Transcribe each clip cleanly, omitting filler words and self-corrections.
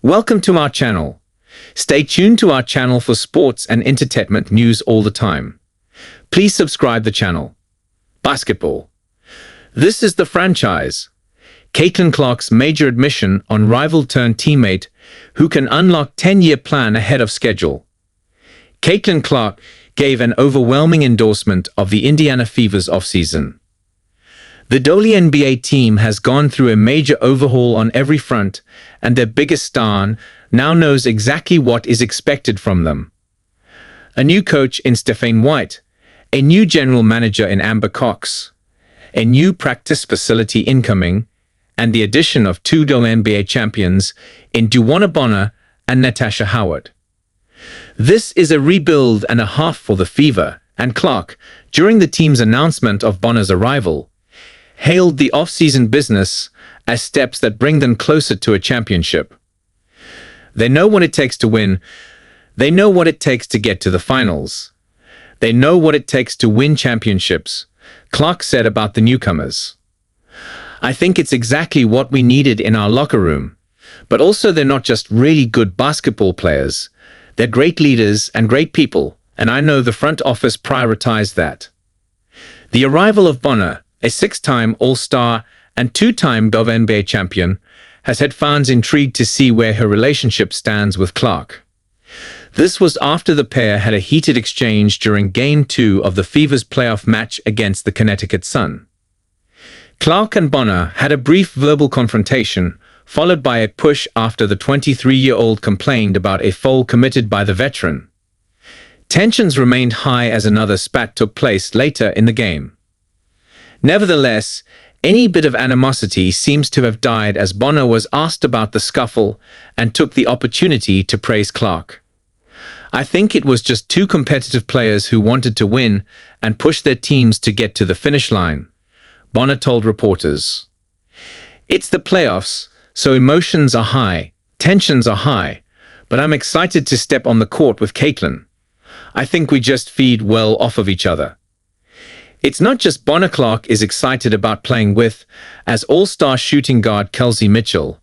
Welcome to our channel. Stay tuned to our channel for sports and entertainment news all the time. Please subscribe the channel. Basketball. This is the franchise. Caitlin Clark's major admission on rival-turned-teammate who can unlock 10-year plan ahead of schedule. Caitlin Clark gave an overwhelming endorsement of the Indiana Fever's offseason. The WNBA team has gone through a major overhaul on every front, and their biggest star now knows exactly what is expected from them. A new coach in Stephaine White, a new general manager in Amber Cox, a new practice facility incoming, and the addition of two WNBA champions in DeWanna and Natasha Howard. This is a rebuild and a half for the Fever, and Clark, during the team's announcement of Bonner's arrival, hailed the off-season business as steps that bring them closer to a championship. They know what it takes to win. They know what it takes to get to the finals. They know what it takes to win championships, Clark said about the newcomers. I think it's exactly what we needed in our locker room. But also they're not just really good basketball players. They're great leaders and great people, and I know the front office prioritized that. The arrival of Bonner, a 6-time All-Star and 2-time WNBA champion, has had fans intrigued to see where her relationship stands with Clark. This was after the pair had a heated exchange during Game 2 of the Fever's playoff match against the Connecticut Sun. Clark and Bonner had a brief verbal confrontation, followed by a push after the 23-year-old complained about a foul committed by the veteran. Tensions remained high as another spat took place later in the game. Nevertheless, any bit of animosity seems to have died as Bonner was asked about the scuffle and took the opportunity to praise Clark. I think it was just two competitive players who wanted to win and push their teams to get to the finish line, Bonner told reporters. It's the playoffs, so emotions are high, tensions are high, but I'm excited to step on the court with Caitlin. I think we just feed well off of each other. It's not just Bonner. Clark is excited about playing with, as All-Star shooting guard Kelsey Mitchell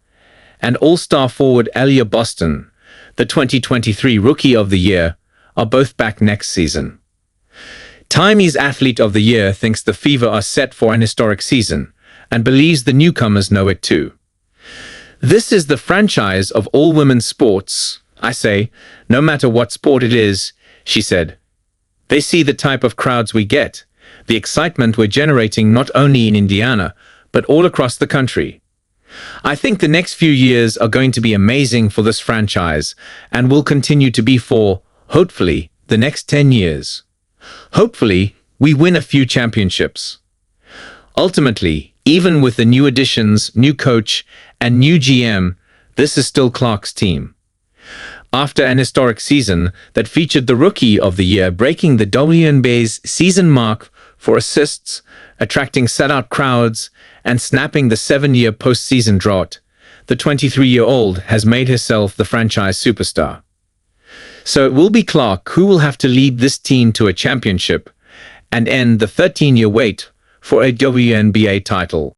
and All-Star forward Aliyah Boston, the 2023 Rookie of the Year, are both back next season. Time's Athlete of the Year thinks the Fever are set for an historic season and believes the newcomers know it too. This is the franchise of all women's sports, I say, no matter what sport it is, she said. They see the type of crowds we get, the excitement we're generating not only in Indiana, but all across the country. I think the next few years are going to be amazing for this franchise and will continue to be for, hopefully, the next 10 years. Hopefully, we win a few championships. Ultimately, even with the new additions, new coach, and new GM, this is still Clark's team. After an historic season that featured the Rookie of the Year breaking the WNBA's season mark for assists, attracting sellout crowds, and snapping the 7-year postseason drought, the 23-year-old has made herself the franchise superstar. So it will be Clark who will have to lead this team to a championship and end the 13-year wait for a WNBA title.